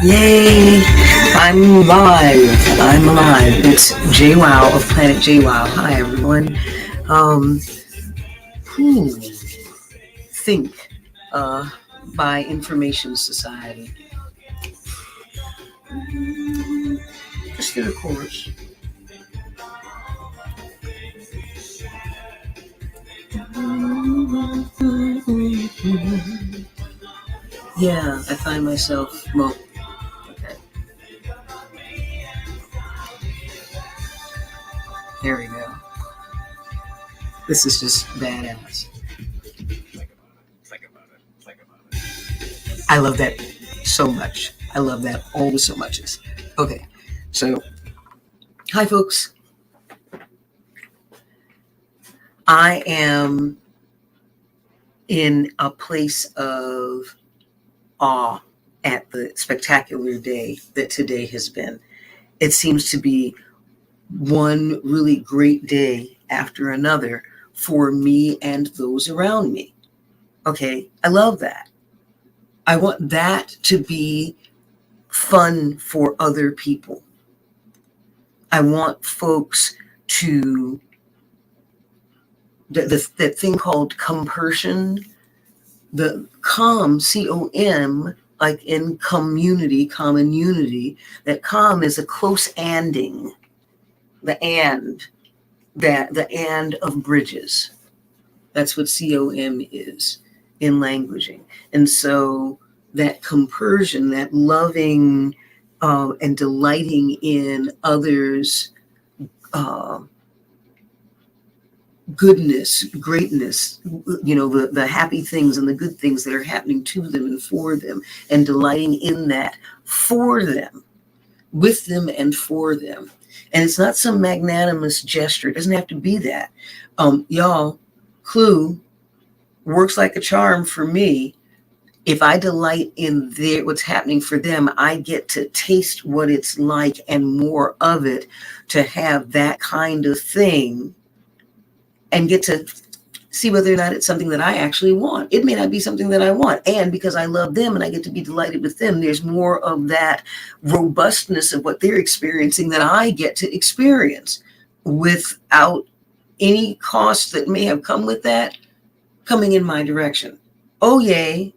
Yay! I'm live. I'm alive. It's JWOW of Planet JWOW. Hi, everyone. Um, hmm, think by Information Society. Just do the chorus. Yeah, I find myself. Well, okay. Here we go. This is just badass. I love that so much. I love that all the so muches. Okay, so hi, folks. I am in a place of awe at the spectacular day that today has been. It seems to be one really great day after another for me and those around me. Okay, I love that. I want that to be fun for other people. I want folks to that thing called compersion, the com, like in community, common unity, that is a close anding, the and of bridges. That's what com is in languaging. And so that compersion, that loving and delighting in others' uh, goodness, greatness, the happy things and the good things that are happening to them and for them, and delighting in that for them, with them and for them. And it's not some magnanimous gesture. It doesn't have to be that. Y'all, clue works like a charm for me. If I delight in what's happening for them, I get to taste what it's like and more of it, to have that kind of thing and get to see whether or not it's something that I actually want. It may not be something that I want. And because I love them and I get to be delighted with them, there's more of that robustness of what they're experiencing that I get to experience without any cost that may have come with that coming in my direction. Oh, yay.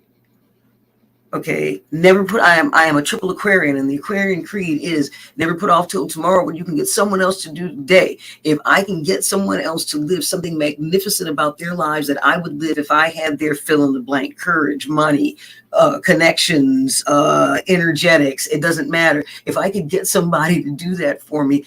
Okay, I am a triple Aquarian, and the Aquarian creed is never put off till tomorrow when you can get someone else to do today. If I can get someone else to live something magnificent about their lives that I would live if I had their fill in the blank, courage, money, connections, energetics, it doesn't matter. If I could get somebody to do that for me,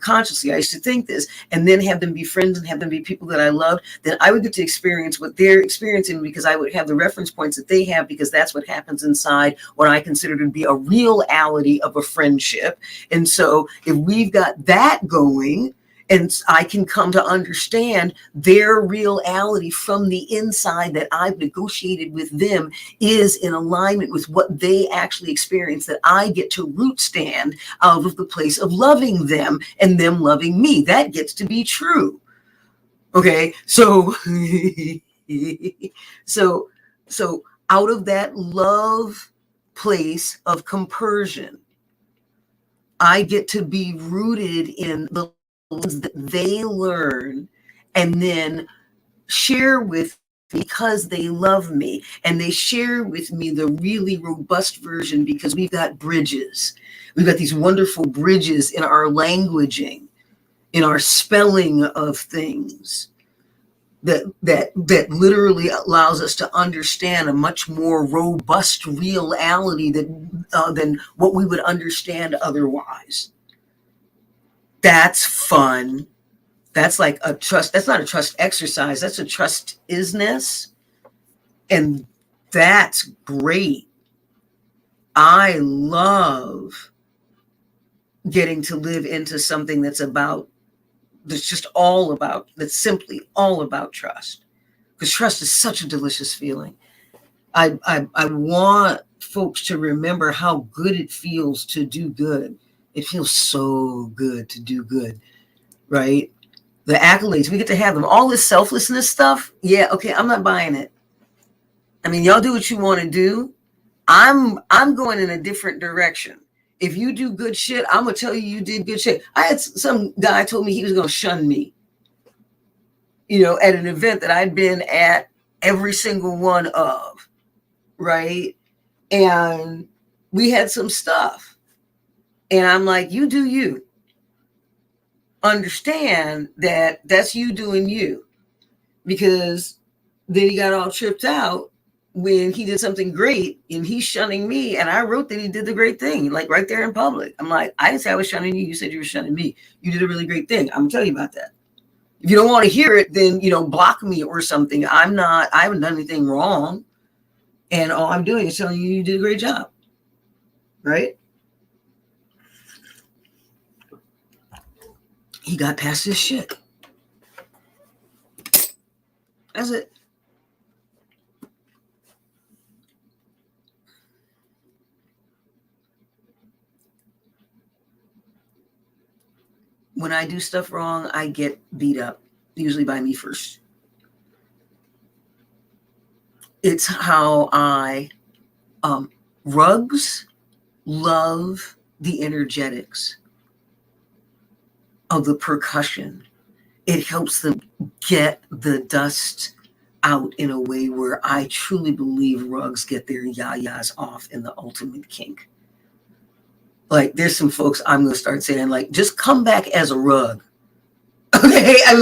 consciously, I used to think this, and then have them be friends and have them be people that I loved, then I would get to experience what they're experiencing, because I would have the reference points that they have, because that's what happens inside what I consider to be a reality of a friendship. And so if we've got that going, and I can come to understand their reality from the inside that I've negotiated with them is in alignment with what they actually experience, that I get to root stand out of the place of loving them and them loving me. That gets to be true. Okay, so so out of that love place of compersion, I get to be rooted in the lessons that they learn and then share with, because they love me, and they share with me the really robust version, because we've got bridges. We've got these wonderful bridges in our languaging, in our spelling of things, that literally allows us to understand a much more robust reality than what we would understand otherwise. That's fun. That's like a trust. That's not a trust exercise. That's a trust isness. And that's great. I love getting to live into something that's simply all about trust. Because trust is such a delicious feeling. I want folks to remember how good it feels to do good. It feels so good to do good, right? The accolades, we get to have them. All this selflessness stuff, yeah, okay, I'm not buying it. I mean, y'all do what you want to do, I'm going in a different direction. If you do good shit, I'm gonna tell you you did good shit. I had some guy told me he was gonna shun me, at an event that I'd been at every single one of, right? And we had some stuff. And I'm like, you do you. Understand that that's you doing you. Because then he got all tripped out when he did something great and he's shunning me. And I wrote that he did the great thing, like right there in public. I'm like, I didn't say I was shunning you. You said you were shunning me. You did a really great thing. I'm gonna tell you about that. If you don't want to hear it, then, block me or something. I haven't done anything wrong. And all I'm doing is telling you you did a great job. Right? He got past his shit. That's it. When I do stuff wrong, I get beat up, usually by me first. It's how rugs love the energetics of the percussion. It helps them get the dust out in a way where I truly believe rugs get their yayas off in the ultimate kink. Like, there's some folks I'm going to start saying, like, just come back as a rug. Okay, I'm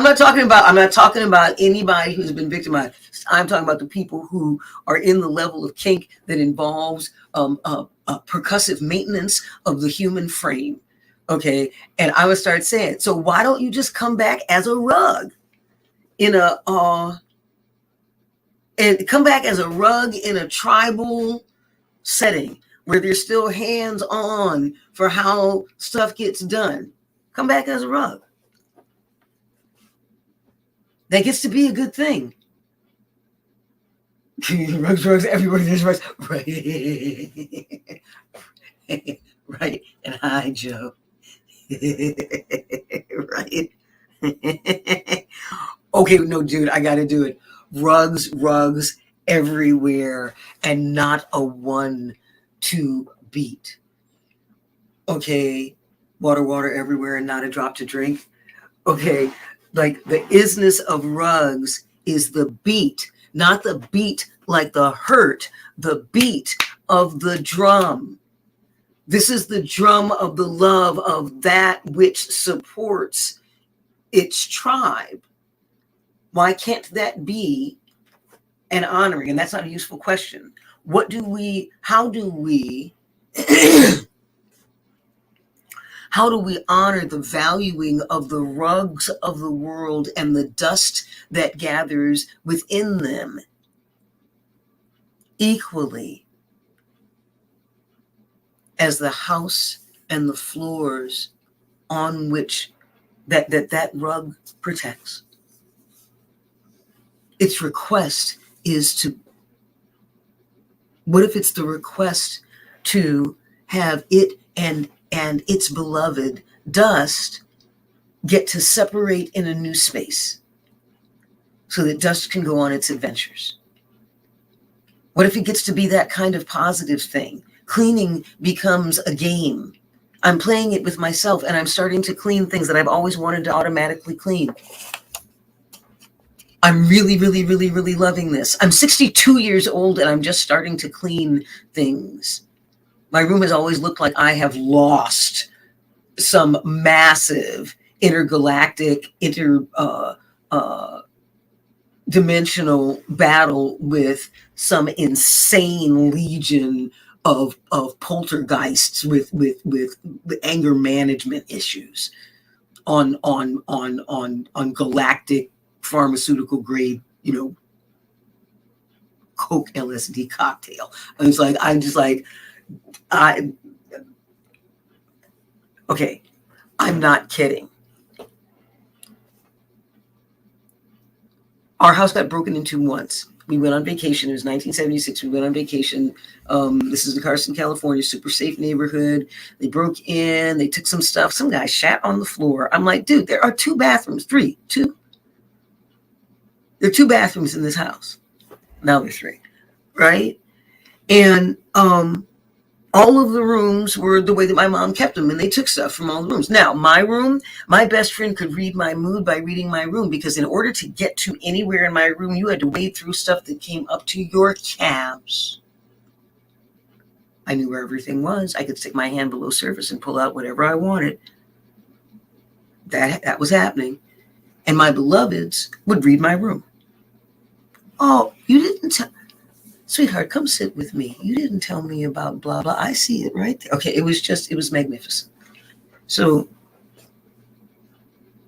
not talking about anybody who's been victimized. I'm talking about the people who are in the level of kink that involves percussive maintenance of the human frame. Okay, and I would start saying, so why don't you just come back as a rug in a tribal setting where there's still hands on for how stuff gets done. Come back as a rug. That gets to be a good thing. Rugs everywhere. There's rugs. Right. Right. And hi, Joe. Right. Okay, no, dude, I got to do it. Rugs everywhere, and not a 1-2 beat. Okay, water everywhere, and not a drop to drink. Okay, like the isness of rugs is the beat, not the beat like the hurt, the beat of the drum. This is the drum of the love of that which supports its tribe. Why can't that be an honoring? And that's not a useful question. How do we honor the valuing of the rugs of the world and the dust that gathers within them equally as the house and the floors on which that rug protects? Its request is to, what if it's the request to have it and its beloved dust get to separate in a new space so that dust can go on its adventures? What if it gets to be that kind of positive thing? Cleaning becomes a game. I'm playing it with myself, and I'm starting to clean things that I've always wanted to automatically clean. I'm really, really, really, really loving this. I'm 62 years old, and I'm just starting to clean things. My room has always looked like I have lost some massive intergalactic, dimensional battle with some insane legion of poltergeists with anger management issues on galactic pharmaceutical grade, Coke LSD cocktail. Okay, I'm not kidding. Our house got broken into once. We went on vacation. It was 1976. We went on vacation. This is in Carson, California, super safe neighborhood. They broke in. They took some stuff. Some guy shat on the floor. I'm like, dude, there are two. There are 2 bathrooms in this house. Now there's 3, right? And all of the rooms were the way that my mom kept them, and they took stuff from all the rooms. Now, my room, my best friend could read my mood by reading my room, because in order to get to anywhere in my room, you had to wade through stuff that came up to your calves. I knew where everything was. I could stick my hand below surface and pull out whatever I wanted. That was happening. And my beloveds would read my room. Oh, you didn't tell, sweetheart, come sit with me. You didn't tell me about blah, blah. I see it right there. Okay, it was magnificent. So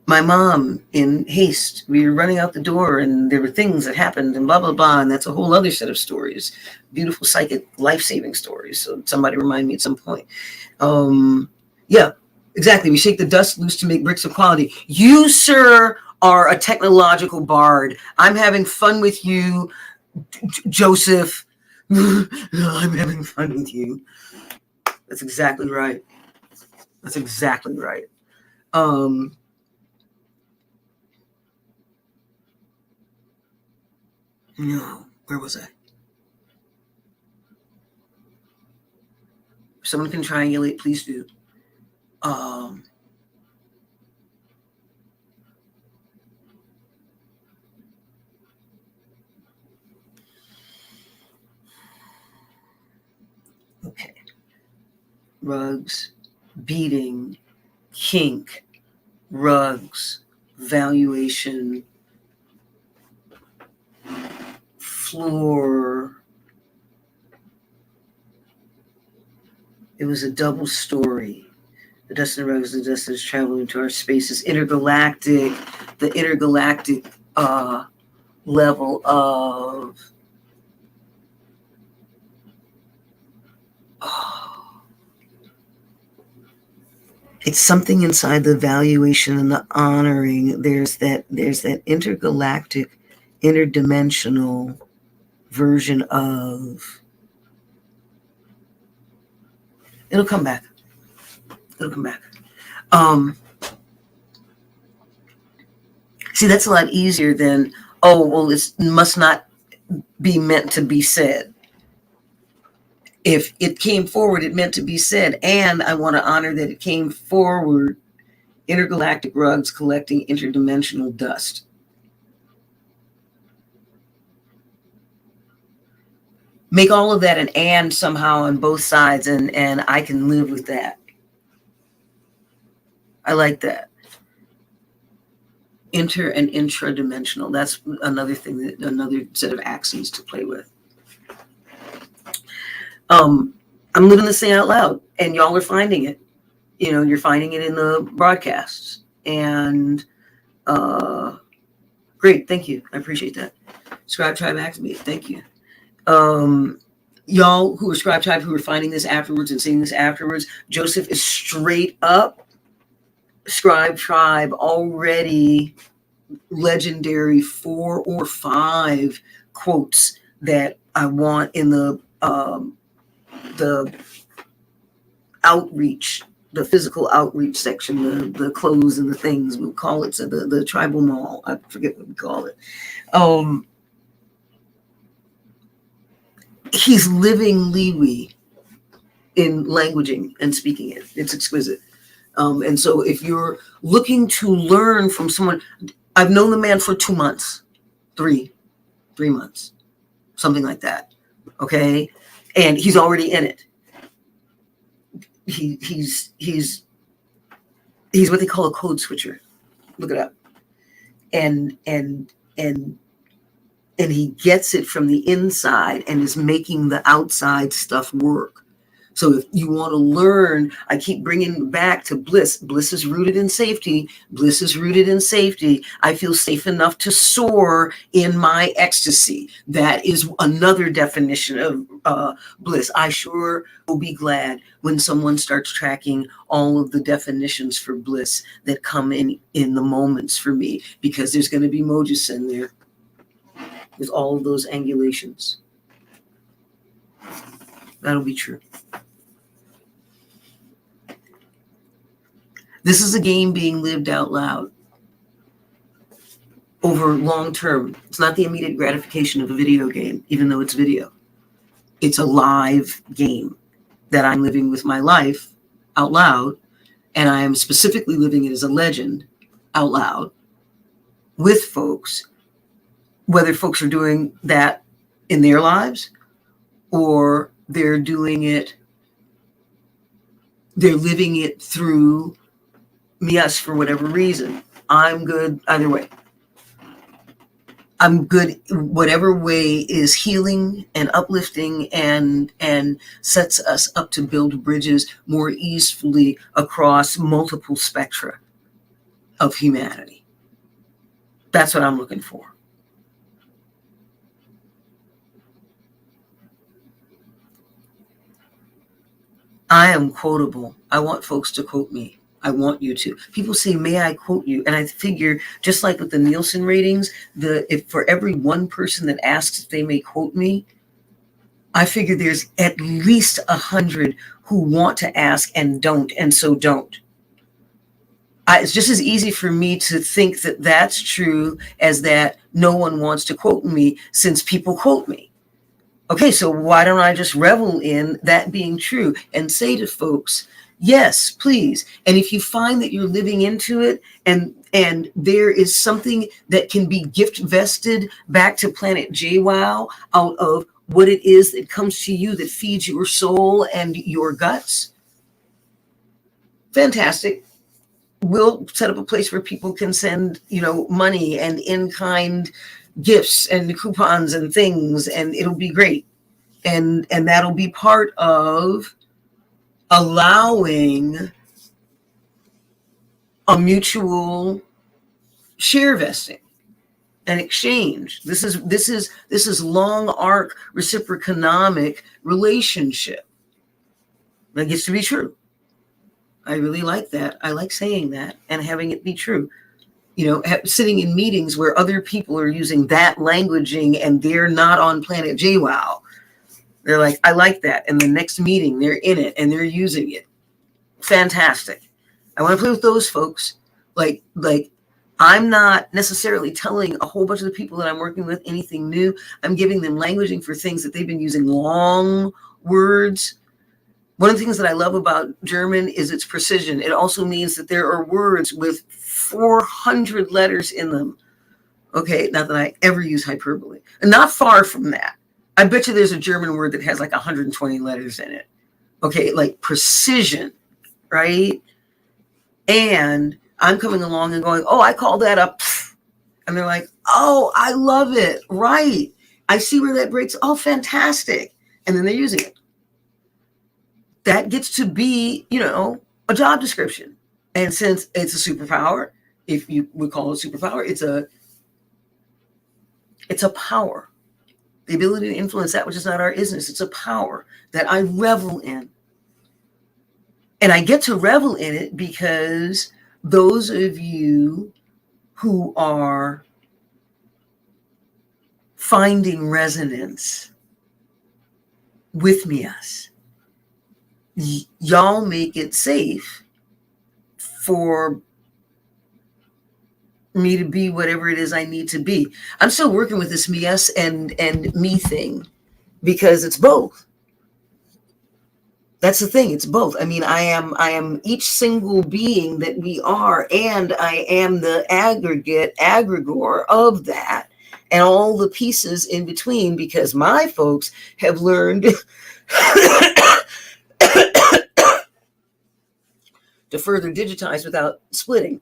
my mom, in haste, we were running out the door, and there were things that happened and blah, blah, blah. And that's a whole other set of stories, beautiful psychic life-saving stories. So somebody remind me at some point. Yeah, exactly. We shake the dust loose to make bricks of quality. You, sir, are a technological bard. I'm having fun with you, Joseph. I'm having fun with you. That's exactly right. That's exactly right. No, where was I? If someone can triangulate, please do. Okay. Rugs, beating, kink, rugs, valuation, floor. It was a double story. The dust and rugs, the dust is traveling into our spaces. Intergalactic, the intergalactic level of it's something inside the valuation and the honoring. There's that intergalactic, interdimensional version of it'll come back. It'll come back. See, that's a lot easier than, oh, well, it must not be meant to be said. If it came forward, it meant to be said, and I want to honor that it came forward. Intergalactic rugs collecting interdimensional dust. Make all of that an and somehow on both sides, and I can live with that. I like that. Inter and intradimensional. That's another thing, another set of axes to play with. I'm living this thing out loud, and y'all are finding it. You know, you're finding it in the broadcasts, and great. Thank you. I appreciate that. Scribe Tribe Activate. Thank you. Y'all who are Scribe Tribe, who are finding this afterwards and seeing this afterwards, Joseph is straight up Scribe Tribe, already legendary 4 or 5 quotes that I want in the outreach, the physical outreach section, the clothes and the things, we'll call it, so the tribal mall. I forget what we call it. He's living Liwi in languaging and speaking it. It's exquisite. And so if you're looking to learn from someone, I've known the man for 2 months, 3 months, something like that. Okay. And he's already in it. He's what they call a code switcher. Look it up. And he gets it from the inside and is making the outside stuff work. So if you want to learn, I keep bringing back to bliss. Bliss is rooted in safety. Bliss is rooted in safety. I feel safe enough to soar in my ecstasy. That is another definition of bliss. I sure will be glad when someone starts tracking all of the definitions for bliss that come in the moments for me, because there's going to be Mojus in there with all of those angulations. That'll be true. This is a game being lived out loud over long term. It's not the immediate gratification of a video game, even though it's video. It's a live game that I'm living with my life out loud, and I am specifically living it as a legend out loud with folks, whether folks are doing that in their lives or they're living it through me, us, for whatever reason. I'm good either way. I'm good whatever way is healing and uplifting and sets us up to build bridges more easily across multiple spectra of humanity. That's what I'm looking for. I am quotable. I want folks to quote me. I want you to. People say, may I quote you? And I figure, just like with the Nielsen ratings, if for every one person that asks if they may quote me, I figure there's at least 100 who want to ask and don't, and so don't. It's just as easy for me to think that that's true as that no one wants to quote me, since people quote me. Okay, so why don't I just revel in that being true and say to folks, yes, please. And if you find that you're living into it and there is something that can be gift vested back to Planet JWOW out of what it is that comes to you that feeds your soul and your guts, fantastic. We'll set up a place where people can send, money and in-kind gifts and coupons and things, and it'll be great. And that'll be part of allowing a mutual share vesting and exchange. This is long arc reciproconomic relationship. That gets to be true. I really like that. I like saying that and having it be true. Sitting in meetings where other people are using that languaging and they're not on Planet JWOW. They're like, I like that. And the next meeting, they're in it and they're using it. Fantastic. I want to play with those folks. Like I'm not necessarily telling a whole bunch of the people that I'm working with anything new. I'm giving them languaging for things that they've been using long words. One of the things that I love about German is its precision. It also means that there are words with 400 letters in them. Okay, not that I ever use hyperbole. And not far from that. I bet you there's a German word that has like 120 letters in it. Okay, like precision, right? And I'm coming along and going, oh, I call that a pff. And they're like, oh, I love it. Right. I see where that breaks. Oh, fantastic. And then they're using it. That gets to be, a job description. And since it's a superpower, if you would call it a superpower, it's a power. The ability to influence that which is not our business. It's a power that I revel in. And I get to revel in it because those of you who are finding resonance with me, us, y'all make it safe for me to be whatever it is I need to be. I'm still working with this me, us, and me thing because it's both. That's the thing. It's both. I mean, I am each single being that we are, and I am the aggregor of that and all the pieces in between, because my folks have learned to further digitize without splitting.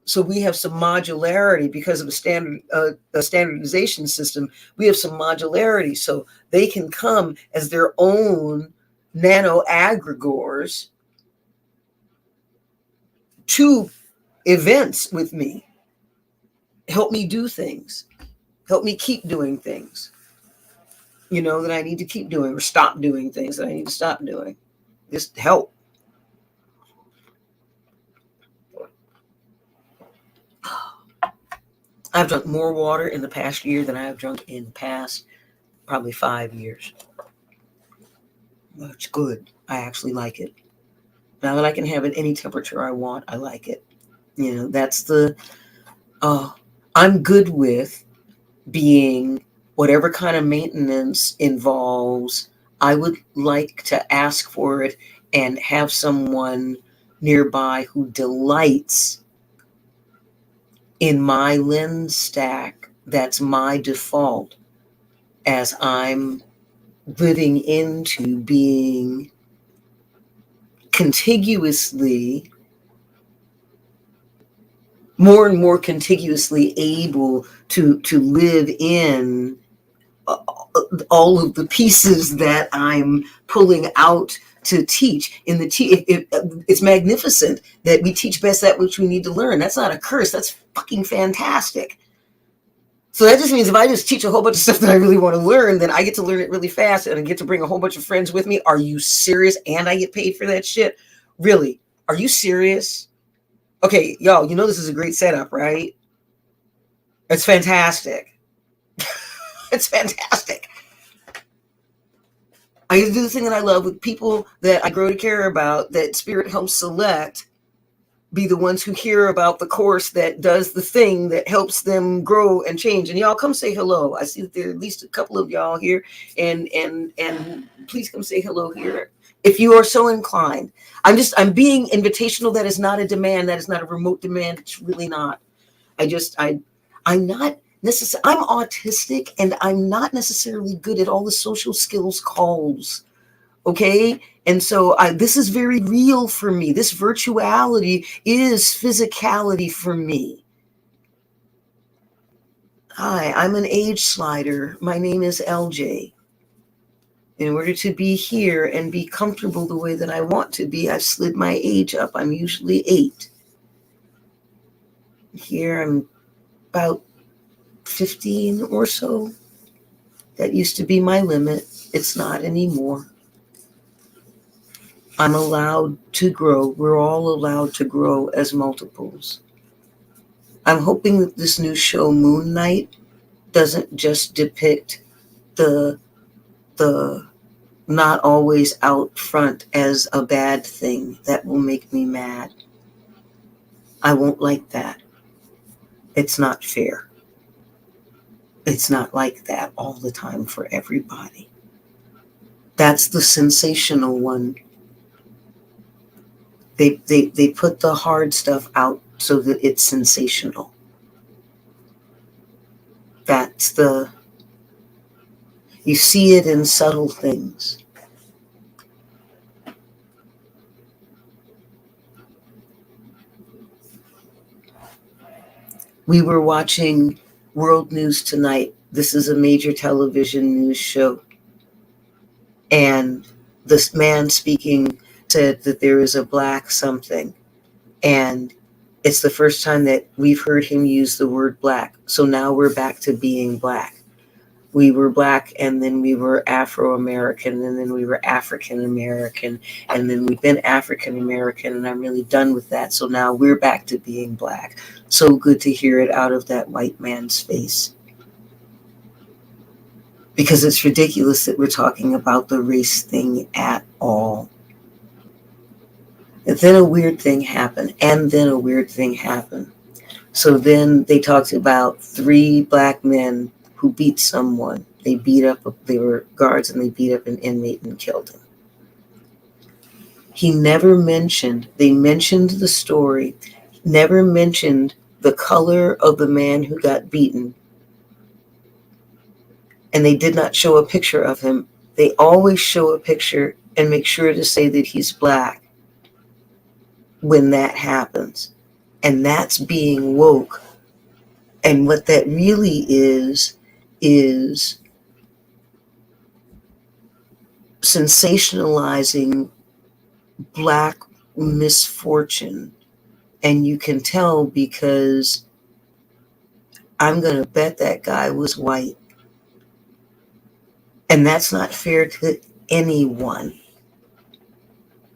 So we have some modularity because of a standardization system. We have some modularity, so they can come as their own nano aggregors to events with me. Help me do things. Help me keep doing things, that I need to keep doing, or stop doing things that I need to stop doing. Just help. I've drunk more water in the past year than I have drunk in the past probably 5 years. It's good. I actually like it. Now that I can have it any temperature I want, I like it. That's I'm good with being whatever kind of maintenance involves I would like to ask for it and have someone nearby who delights in my lens stack. That's my default as I'm living into being contiguously, more and more contiguously able to live in all of the pieces that I'm pulling out to teach. In the it's magnificent that we teach best that which we need to learn. That's not a curse. That's fucking fantastic. So that just means if I just teach a whole bunch of stuff that I really want to learn, then I get to learn it really fast and I get to bring a whole bunch of friends with me. Are you serious? And I get paid for that shit? Really? Are you serious? Okay, y'all, you know this is a great setup, right? It's fantastic. It's fantastic. I get to do the thing that I love with people that I grow to care about, that Spirit helps select, be the ones who hear about the course that does the thing that helps them grow and change. And y'all come say hello. I see that there are at least a couple of y'all here, and please come say hello here if you are so inclined. I'm being invitational. That is not a demand. That is not a remote demand. It's really not. I'm not necessarily, I'm autistic and I'm not necessarily good at all the social skills calls. Okay. And so this is very real for me. This virtuality is physicality for me. Hi, I'm an age slider. My name is LJ. In order to be here and be comfortable the way that I want to be, I've slid my age up. I'm usually 8. Here I'm about 15 or so. That used to be my limit. It's not anymore. I'm allowed to grow. We're all allowed to grow as multiples. I'm hoping that this new show, Moon Knight, doesn't just depict the not always out front as a bad thing. That will make me mad. I won't like that. It's not fair. It's not like that all the time for everybody. That's the sensational one. They put the hard stuff out so that it's sensational. That's you see it in subtle things. We were watching World News Tonight. This is a major television news show. And this man speaking said that there is a black something. And it's the first time that we've heard him use the word black. So now we're back to being black. We were black, and then we were Afro-American, and then we were African-American, and then we've been African-American, and I'm really done with that. So now we're back to being black. So good to hear it out of that white man's face. Because it's ridiculous that we're talking about the race thing at all. And then a weird thing happened, So then they talked about 3 black men who beat someone. They were guards, and they beat up an inmate and killed him. They mentioned the story, never mentioned the color of the man who got beaten. And they did not show a picture of him. They always show a picture and make sure to say that he's black when that happens. And that's being woke. And what that really is sensationalizing black misfortune. And you can tell because I'm going to bet that guy was white. And that's not fair to anyone.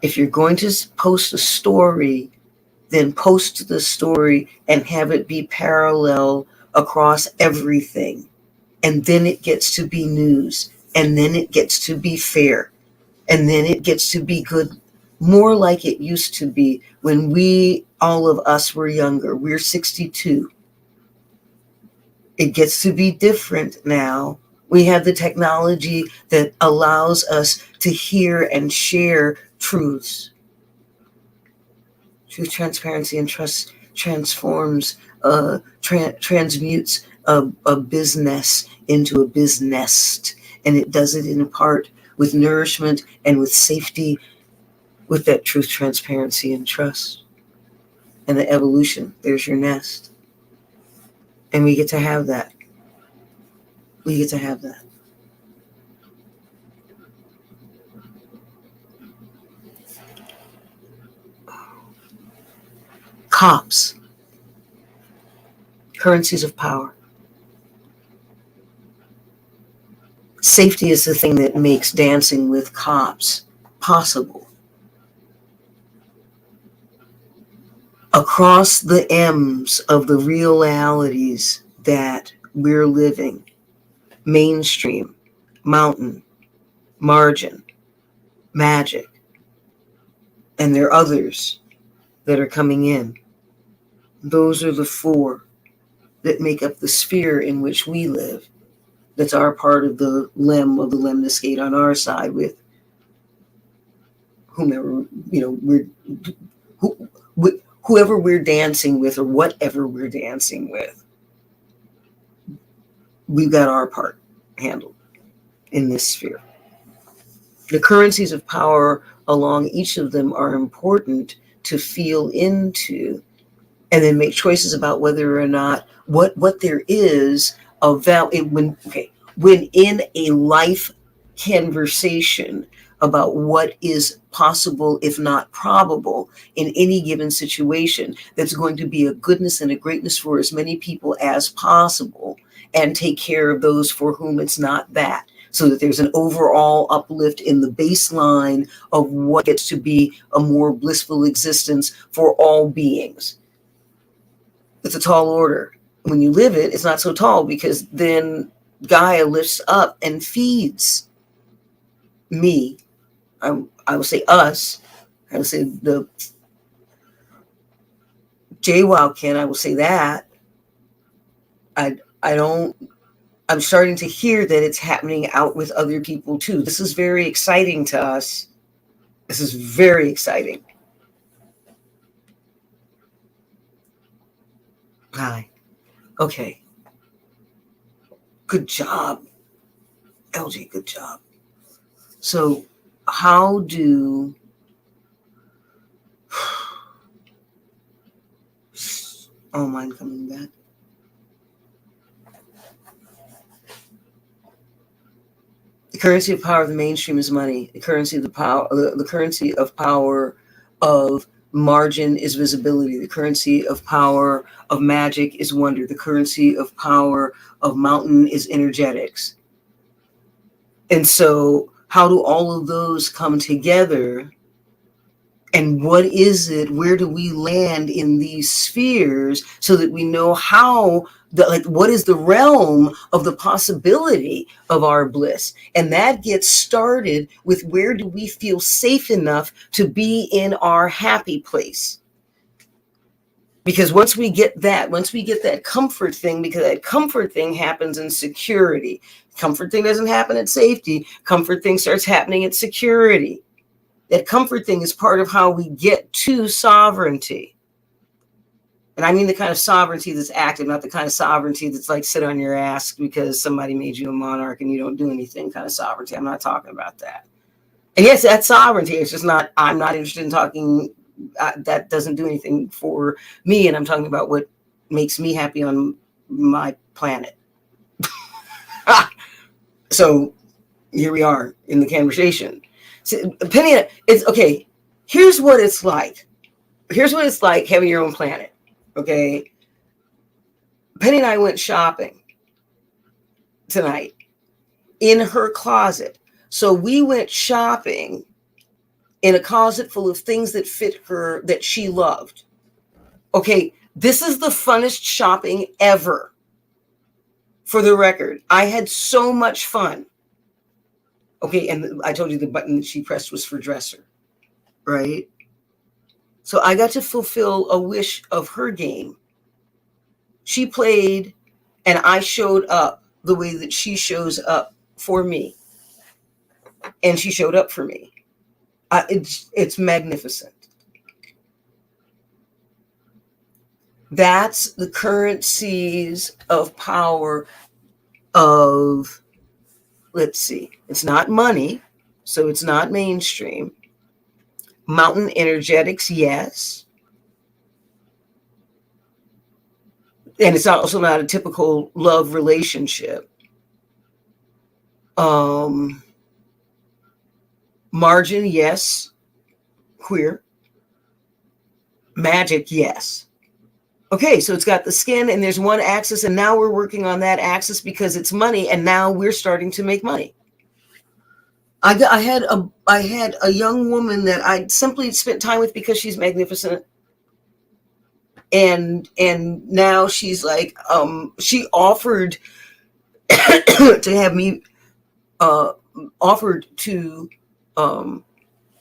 If you're going to post a story, then post the story and have it be parallel across everything. And then it gets to be news. And then it gets to be fair. And then it gets to be good, more like it used to be when all of us were younger. We're 62. It gets to be different now We have the technology that allows us to hear and share truths. Truth, transparency, and trust transforms, transmutes a business into a business. And it does it in part with nourishment and with safety, with that truth, transparency, and trust. And the evolution, there's your nest. And we get to have that. We get to have that. Cops, currencies of power. Safety is the thing that makes dancing with cops possible. Across the M's of the realities that we're living, mainstream, mountain, margin, magic, and there are others that are coming in. Those are the four that make up the sphere in which we live. That's our part of the lemniscate on our side with whomever, whoever we're dancing with or whatever we're dancing with. We've got our part handled in this sphere. The currencies of power along each of them are important to feel into and then make choices about whether or not what there is of value when in a life conversation about what is possible, if not probable, in any given situation that's going to be a goodness and a greatness for as many people as possible, and take care of those for whom it's not that, so that there's an overall uplift in the baseline of what gets to be a more blissful existence for all beings. It's a tall order. When you live it, it's not so tall, because then Gaia lifts up and feeds me. I will say us. I will say the JWOWkin. I will say that. I'm starting to hear that it's happening out with other people too. This is very exciting to us. This is very exciting. Hi. Okay. Good job, LG. Good job. So how do oh, mine coming back. The currency of power of the mainstream is money. The currency of the power, the currency of power of margin is visibility. The currency of power of magic is wonder. The currency of power of mountain is energetics. And so how do all of those come together? And what is it? Where do we land in these spheres so that we know how, what is the realm of the possibility of our bliss? And that gets started with, where do we feel safe enough to be in our happy place? Because once we get that comfort thing, because that comfort thing happens in security. Comfort thing doesn't happen at safety. Comfort thing starts happening at security. That comfort thing is part of how we get to sovereignty. And I mean the kind of sovereignty that's active, not the kind of sovereignty that's like sit on your ass because somebody made you a monarch and you don't do anything kind of sovereignty. I'm not talking about that. And yes, that's sovereignty. It's just not, I'm not interested in talking, that doesn't do anything for me. And I'm talking about what makes me happy on my planet. So here we are in the conversation. So, Penny, it's okay. Here's what it's like. Here's what it's like having your own planet. Okay. Penny and I went shopping tonight in her closet. So we went shopping in a closet full of things that fit her, that she loved. Okay. This is the funnest shopping ever. For the record, I had so much fun. Okay, and I told you the button that she pressed was for dresser, right? So I got to fulfill a wish of her game. She played and I showed up the way that she shows up for me, and she showed up for me. It's magnificent. That's the currencies of power of, let's see, it's not money, so it's not mainstream. Mountain energetics, yes. And it's also not a typical love relationship. Margin, yes. Queer. Magic, yes. Okay, so it's got the skin and there's one axis, and now we're working on that axis because it's money, and now we're starting to make money. I had a young woman that I simply spent time with because she's magnificent. And now she's like, she offered to have me offered to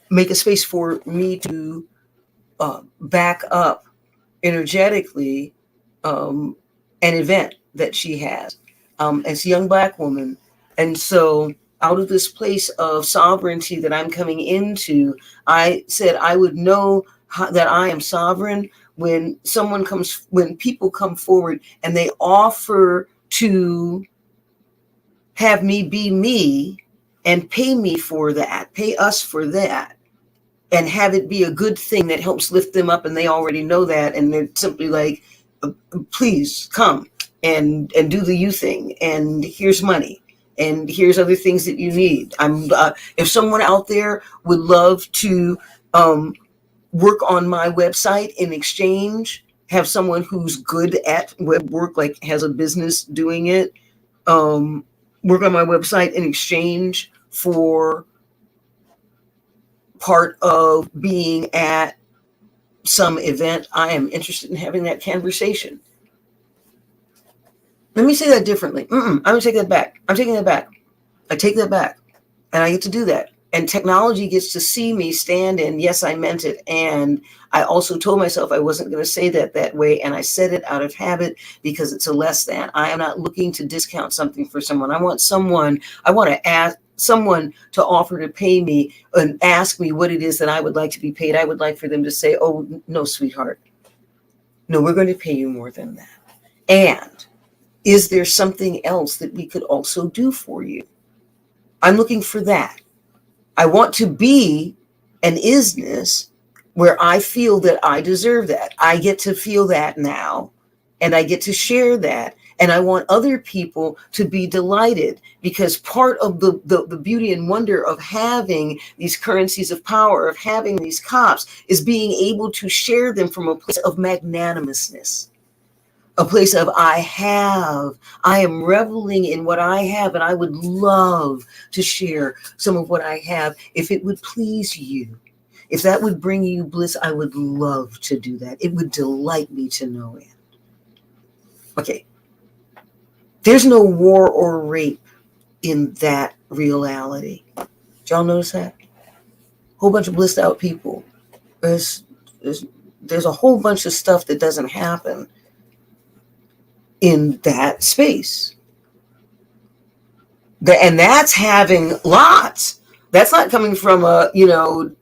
make a space for me to back up energetically an event that she has as a young Black woman. And so out of this place of sovereignty that I'm coming into, I said I would know that I am sovereign when people come forward and they offer to have me be me and pay me for that, pay us for that, and have it be a good thing that helps lift them up, and they already know that, and they're simply like, please come and do the you thing, and here's money, and here's other things that you need. If someone out there would love to work on my website in exchange, have someone who's good at web work, like has a business doing it, work on my website in exchange for part of being at some event, I am interested in having that conversation. Let me say that differently. I'm going to take that back. I'm taking that back. I take that back. And I get to do that. And technology gets to see me stand in, yes, I meant it. And I also told myself I wasn't going to say that way. And I said it out of habit because it's a less than. I am not looking to discount something for someone. I want to ask someone to offer to pay me and ask me what it is that I would like to be paid. I would like for them to say, oh, no, sweetheart. No, we're going to pay you more than that. And is there something else that we could also do for you? I'm looking for that. I want to be an isness where I feel that I deserve that. I get to feel that now, and I get to share that. And I want other people to be delighted, because part of the beauty and wonder of having these currencies of power, of having these cops, is being able to share them from a place of magnanimousness. A place of I am reveling in what I have, and I would love to share some of what I have. If it would please you, if that would bring you bliss, I would love to do that. It would delight me to no end. Okay. There's no war or rape in that reality. Did y'all notice that? Whole bunch of blissed out people. There's a whole bunch of stuff that doesn't happen in that space. And that's having lots. That's not coming from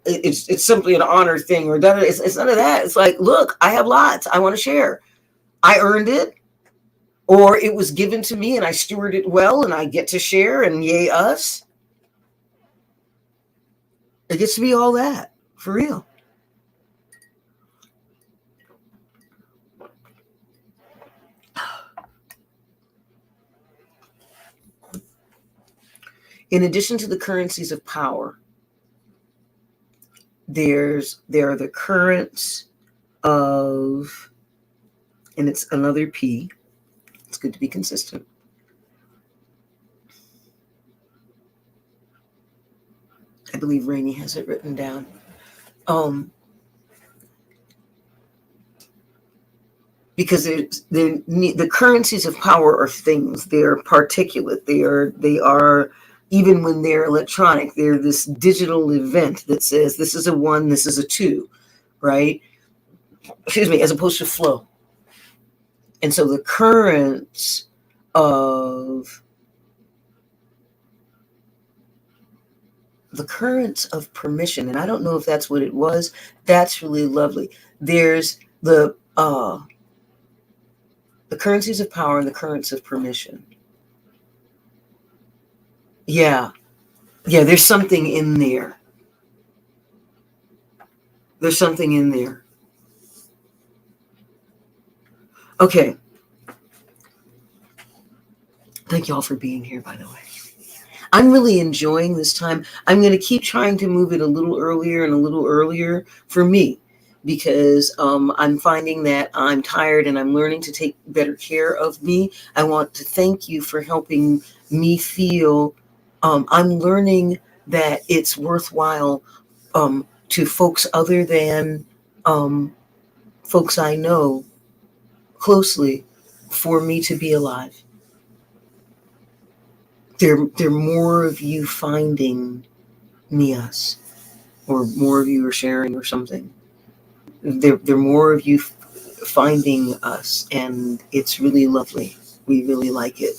it's simply an honor thing or that. It's none of that. It's like, look, I have lots. I want to share. I earned it, or it was given to me and I steward it well and I get to share, and yay us. It gets to be all that, for real. In addition to the currencies of power, there are the currents of, and it's another P. It's good to be consistent. I believe Rainey has it written down. Because the currencies of power are things. They're particulate. They are even when they're electronic. They're this digital event that says this is a 1, this is a 2, right? Excuse me, as opposed to flow. And so the currents of the currents of permission, and I don't know if that's what it was. That's really lovely. There's the currencies of power and the currents of permission. Yeah. Yeah, there's something in there. There's something in there. Okay. Thank you all for being here, by the way. I'm really enjoying this time. I'm going to keep trying to move it a little earlier and a little earlier for me, because I'm finding that I'm tired and I'm learning to take better care of me. I want to thank you for helping me feel I'm learning that it's worthwhile to folks other than folks I know closely for me to be alive. There are more of you finding me us, or more of you are sharing or something. There are more of you finding us, and it's really lovely. We really like it.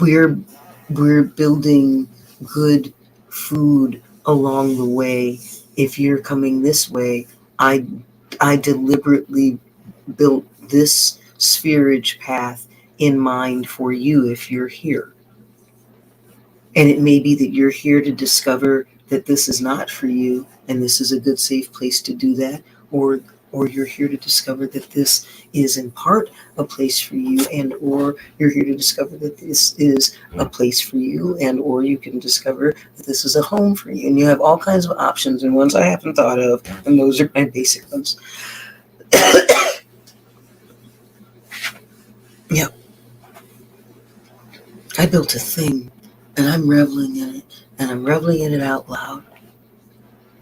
We're building good food along the way. If you're coming this way, I deliberately built this spherage path in mind for you if you're here. And it may be that you're here to discover that this is not for you, and this is a good, safe place to do that, or you're here to discover that this is in part a place for you, and or you're here to discover that this is a place for you, and or you can discover that this is a home for you. And you have all kinds of options, and ones I haven't thought of, and those are my basic ones. Yeah. I built a thing, and I'm reveling in it, and I'm reveling in it out loud.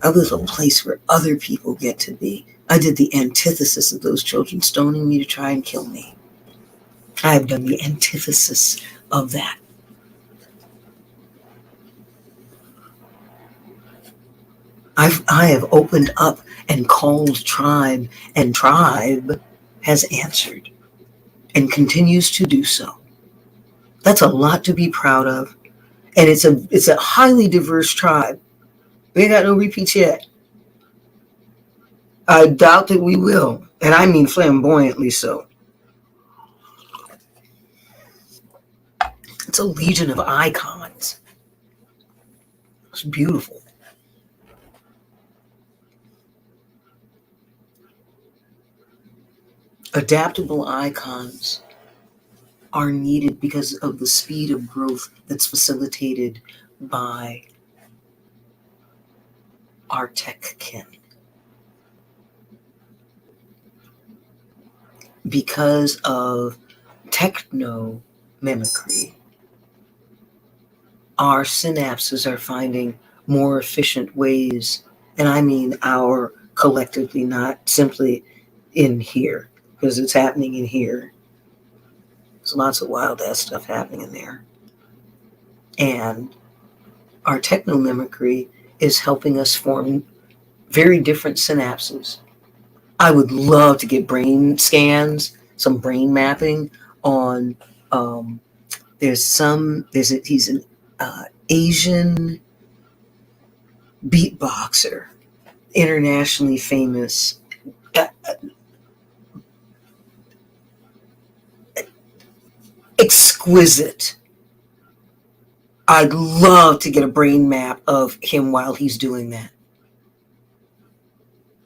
I was a place where other people get to be. I did the antithesis of those children stoning me to try and kill me. I have done the antithesis of that. I have opened up and called tribe, and tribe has answered and continues to do so. That's a lot to be proud of. And it's a highly diverse tribe. We ain't got no repeats yet. I doubt that we will, and I mean flamboyantly so. It's a legion of icons. It's beautiful. Adaptable icons are needed because of the speed of growth that's facilitated by our tech kin. Because of techno mimicry, our synapses are finding more efficient ways, and I mean our collectively, not simply in here, because it's happening in here. There's lots of wild ass stuff happening in there. And our techno mimicry is helping us form very different synapses. I would love to get brain scans, some brain mapping on. He's an Asian beatboxer, internationally famous, uh, exquisite. I'd love to get a brain map of him while he's doing that.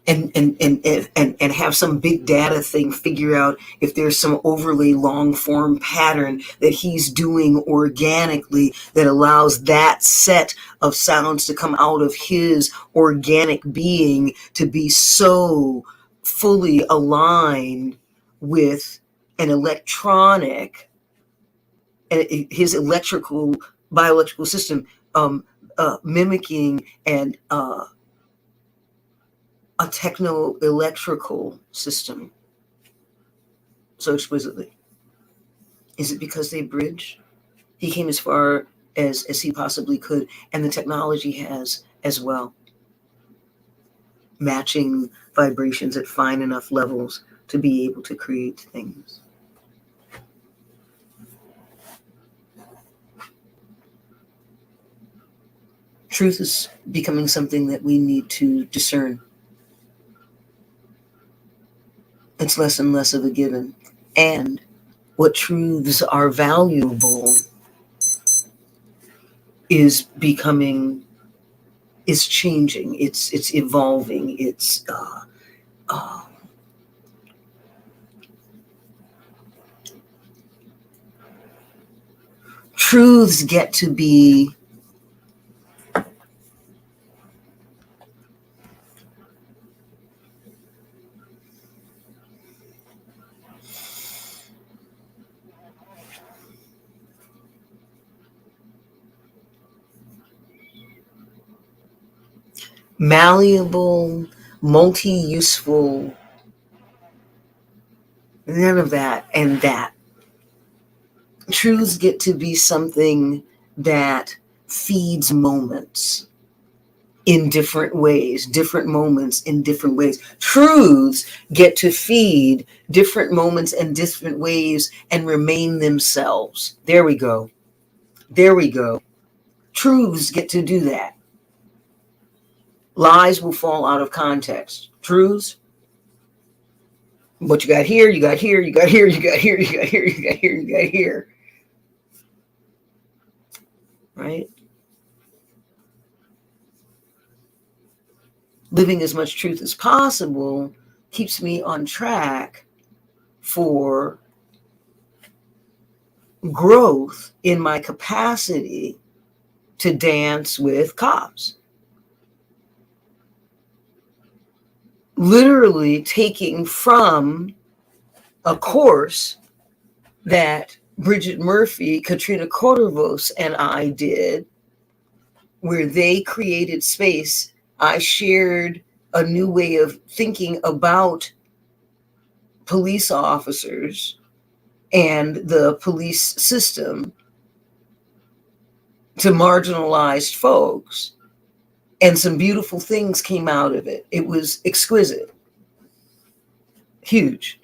And have some big data thing figure out if there's some overly long form pattern that he's doing organically that allows that set of sounds to come out of his organic being to be so fully aligned with an electronic, his electrical bioelectrical system, mimicking and a techno-electrical system so exquisitely. Is it because they bridge? He came as far as he possibly could, and the technology has as well. Matching vibrations at fine enough levels to be able to create things. Truth is becoming something that we need to discern. It's less and less of a given. And what truths are valuable is becoming, is changing, it's evolving, it's truths get to be malleable, multi-useful, none of that and that. Truths get to be something that feeds moments in different ways, different moments in different ways. Truths get to feed different moments and different ways and remain themselves. There we go. There we go. Truths get to do that. Lies will fall out of context. Truths, what you got here, you got here, you got here, you got here, you got here, you got here, you got here. Right? Living as much truth as possible keeps me on track for growth in my capacity to dance with cops. Literally taking from a course that Bridget Murphy, Katrina Cordovos, and I did, where they created space. I shared a new way of thinking about police officers and the police system to marginalized folks, and some beautiful things came out of it. It was exquisite, huge.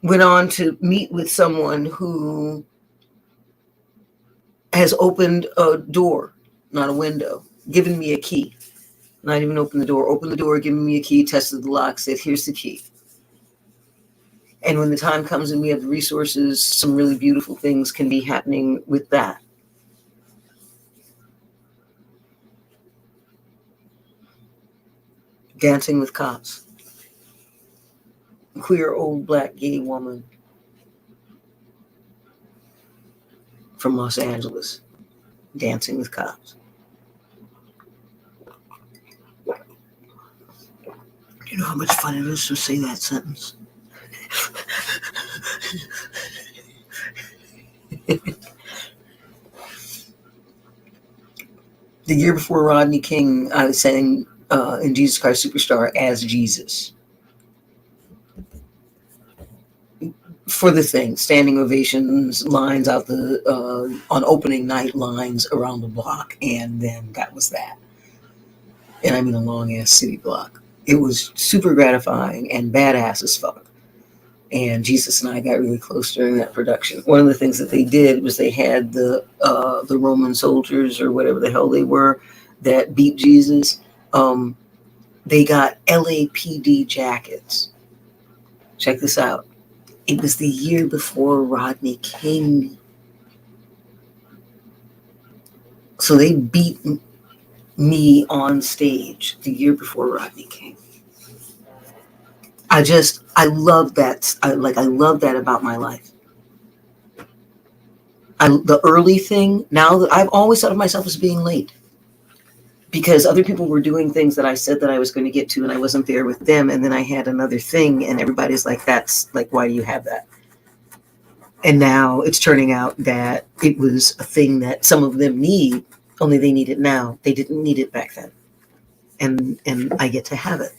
Went on to meet with someone who has opened a door, not a window, given me a key. Not even open the door, giving me a key, tested the lock, said, here's the key. And when the time comes and we have the resources, some really beautiful things can be happening with that. Dancing with cops. Queer old black gay woman from Los Angeles, dancing with cops. You know how much fun it is to say that sentence? The year before Rodney King, I sang in Jesus Christ Superstar as Jesus. For the thing, standing ovations, lines out the, on opening night, lines around the block, and then that was that. And I mean a long ass city block. It was super gratifying and badass as fuck. And Jesus and I got really close during that production. One of the things that they did was they had the Roman soldiers or whatever the hell they were that beat Jesus. They got LAPD jackets. Check this out. It was the year before Rodney King. So they beat me on stage the year before Rodney King. I love that. I love that about my life. The early thing, now that I've always thought of myself as being late, because other people were doing things that I said that I was going to get to, and I wasn't there with them. And then I had another thing, and everybody's like, that's like, why do you have that? And now it's turning out that it was a thing that some of them need, only they need it now. They didn't need it back then. And I get to have it.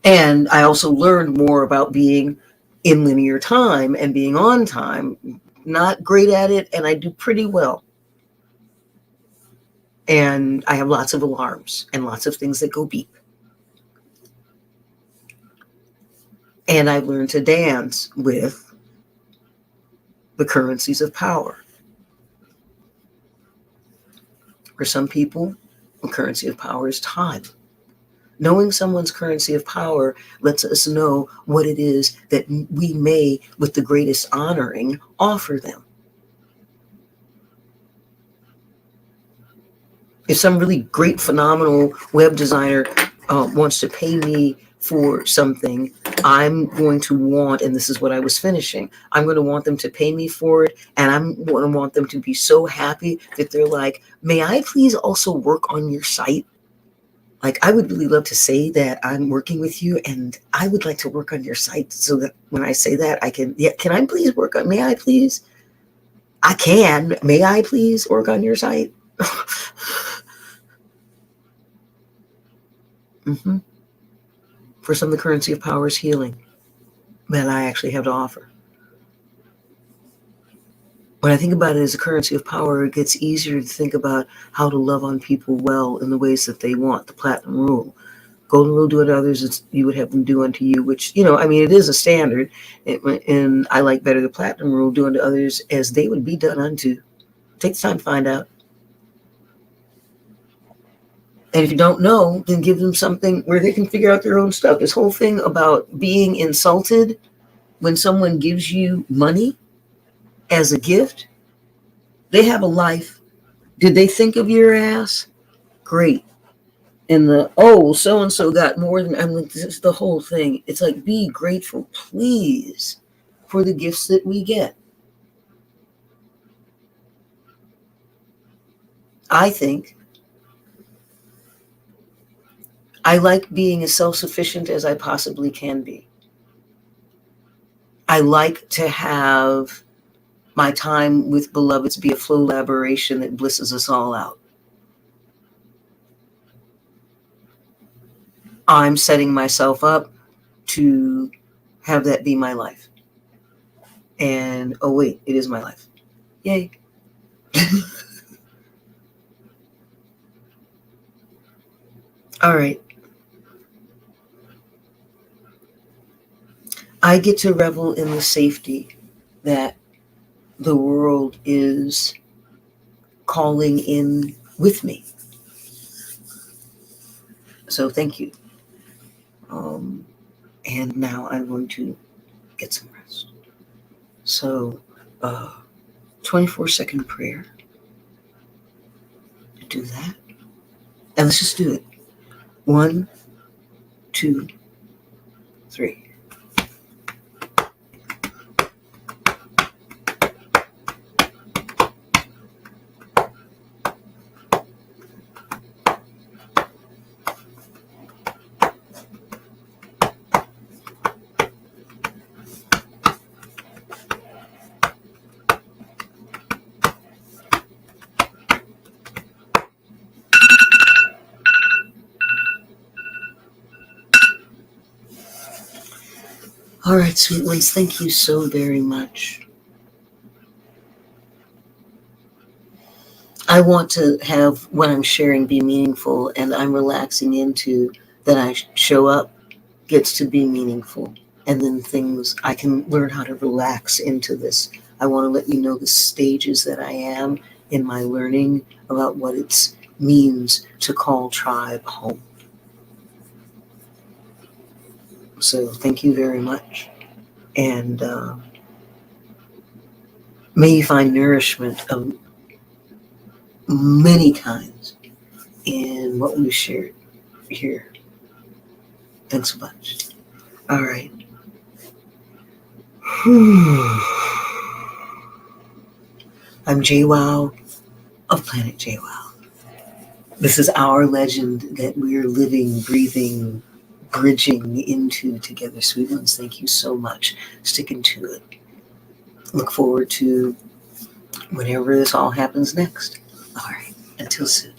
And I also learned more about being in linear time and being on time. Not great at it, and I do pretty well. And I have lots of alarms and lots of things that go beep. And I've learned to dance with the currencies of power. For some people, the currency of power is time. Knowing someone's currency of power lets us know what it is that we may, with the greatest honoring, offer them. If some really great, phenomenal web designer wants to pay me for something, I'm going to want, and this is what I was finishing, I'm going to want them to pay me for it, and I'm going to want them to be so happy that they're like, may I please also work on your site? Like, I would really love to say that I'm working with you, and I would like to work on your site so that when I say that, I can, yeah, can I please work on, may I please? I can, may I please work on your site? Mm-hmm. For some, the currency of power is healing that I actually have to offer. When I think about it as a currency of power, it gets easier to think about how to love on people well in the ways that they want. The platinum rule. Golden rule, do unto others as you would have them do unto you, which, I mean, it is a standard. And I like better the platinum rule, do unto others as they would be done unto. Take the time to find out. And if you don't know, then give them something where they can figure out their own stuff. This whole thing about being insulted when someone gives you money as a gift, they have a life. Did they think of your ass? Great. And so-and-so got more than, I mean, this is the whole thing. It's like, be grateful, please, for the gifts that we get. I think I like being as self-sufficient as I possibly can be. I like to have my time with beloveds be a flow elaboration that blisses us all out. I'm setting myself up to have that be my life. And, oh wait, it is my life. Yay. All right. I get to revel in the safety that the world is calling in with me. So thank you. And now I'm going to get some rest. So, 24-second prayer. Do that. And let's just do it. 1, 2, 3. All right, sweet ones, thank you so very much. I want to have what I'm sharing be meaningful, and I'm relaxing into that I show up gets to be meaningful. And then things, I can learn how to relax into this. I want to let you know the stages that I am in my learning about what it means to call tribe home. So thank you very much. And may you find nourishment of many kinds in what we've shared here. Thanks a bunch. All right. I'm JWOW of Planet JWOW. This is our legend that we're living, breathing, bridging into together. Sweet ones, thank you so much. Sticking to it. Look forward to whenever this all happens next. All right. Until soon.